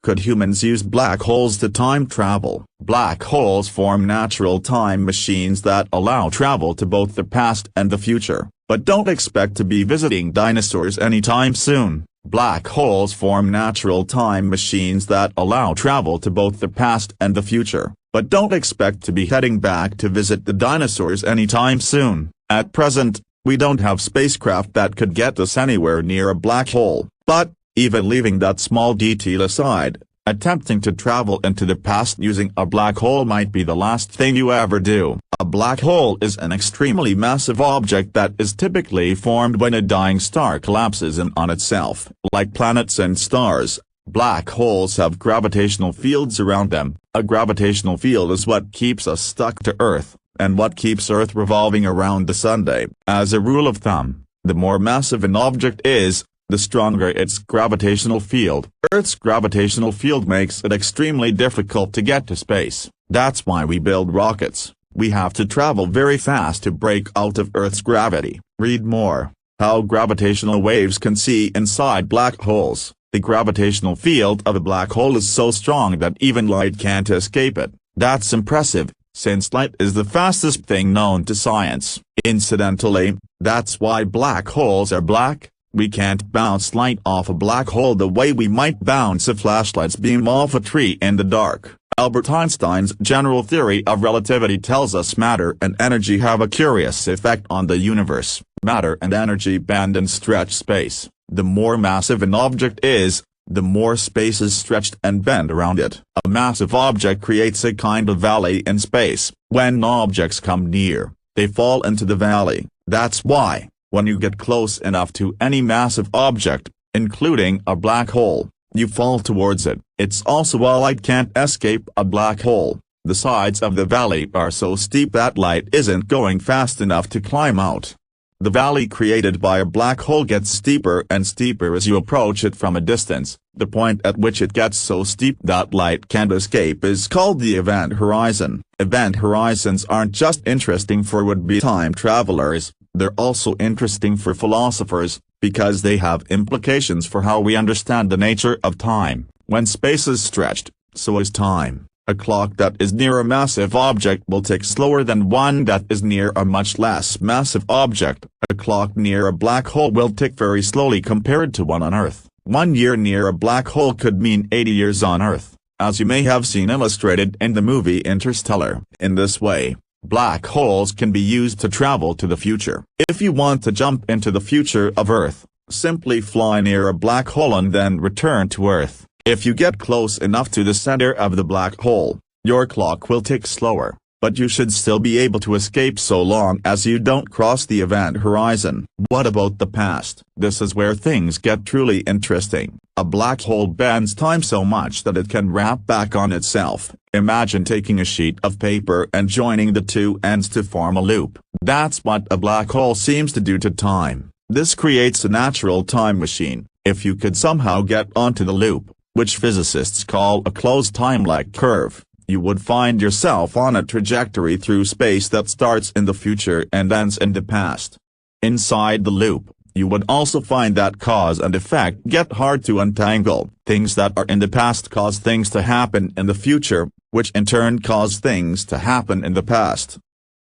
Could humans use black holes to time travel? Black holes form natural time machines that allow travel to both the past and the future, but don't expect to be visiting dinosaurs anytime soon. Black holes form natural time machines that allow travel to both the past and the future, but don't expect to be heading back to visit the dinosaurs anytime soon. At present, we don't have spacecraft that could get us anywhere near a black hole, but, even leaving that small detail aside, attempting to travel into the past using a black hole might be the last thing you ever do. A black hole is an extremely massive object that is typically formed when a dying star collapses in on itself. Like planets and stars, black holes have gravitational fields around them. A gravitational field is what keeps us stuck to Earth, and what keeps Earth revolving around the Sun. As a rule of thumb, the more massive an object is, the stronger its gravitational field. Earth's gravitational field makes it extremely difficult to get to space. That's why we build rockets. We have to travel very fast to break out of Earth's gravity. Read more. How gravitational waves can see inside black holes. The gravitational field of a black hole is so strong that even light can't escape it. That's impressive, since light is the fastest thing known to science. Incidentally, that's why black holes are black. We can't bounce light off a black hole the way we might bounce a flashlight's beam off a tree in the dark. Albert Einstein's general theory of relativity tells us matter and energy have a curious effect on the universe. Matter and energy bend and stretch space. The more massive an object is, the more space is stretched and bent around it. A massive object creates a kind of valley in space. When objects come near, they fall into the valley. That's why, when you get close enough to any massive object, including a black hole, you fall towards it. It's also why light can't escape a black hole. The sides of the valley are so steep that light isn't going fast enough to climb out. The valley created by a black hole gets steeper and steeper as you approach it from a distance. The point at which it gets so steep that light can't escape is called the event horizon. Event horizons aren't just interesting for would-be time travelers, they're also interesting for philosophers, because they have implications for how we understand the nature of time. When space is stretched, so is time. A clock that is near a massive object will tick slower than one that is near a much less massive object. A clock near a black hole will tick very slowly compared to one on Earth. 1 year near a black hole could mean 80 years on Earth, as you may have seen illustrated in the movie Interstellar. In this way, black holes can be used to travel to the future. If you want to jump into the future of Earth, simply fly near a black hole and then return to Earth. If you get close enough to the center of the black hole, your clock will tick slower, but you should still be able to escape so long as you don't cross the event horizon. What about the past? This is where things get truly interesting. A black hole bends time so much that it can wrap back on itself. Imagine taking a sheet of paper and joining the two ends to form a loop. That's what a black hole seems to do to time. This creates a natural time machine. If you could somehow get onto the loop, which physicists call a closed time-like curve, you would find yourself on a trajectory through space that starts in the future and ends in the past. Inside the loop, you would also find that cause and effect get hard to untangle. Things that are in the past cause things to happen in the future, which in turn cause things to happen in the past.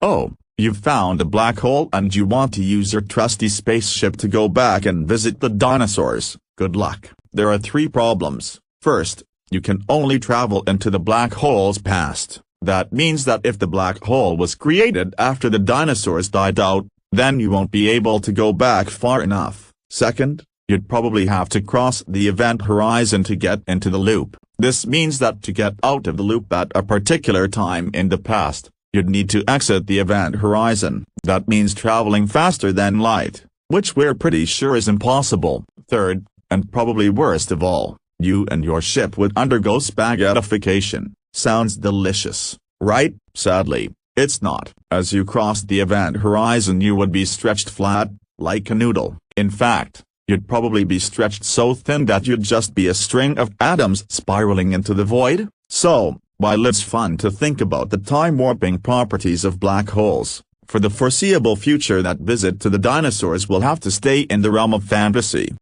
Oh, you've found a black hole and you want to use your trusty spaceship to go back and visit the dinosaurs. Good luck. There are 3 problems. First, you can only travel into the black hole's past. That means that if the black hole was created after the dinosaurs died out, then you won't be able to go back far enough. Second, you'd probably have to cross the event horizon to get into the loop. This means that to get out of the loop at a particular time in the past, you'd need to exit the event horizon. That means traveling faster than light, which we're pretty sure is impossible. Third, and probably worst of all, you and your ship would undergo spaghettification. Sounds delicious, right? Sadly, it's not. As you cross the event horizon you would be stretched flat, like a noodle. In fact, you'd probably be stretched so thin that you'd just be a string of atoms spiraling into the void. So, while it's fun to think about the time-warping properties of black holes, for the foreseeable future that visit to the dinosaurs will have to stay in the realm of fantasy.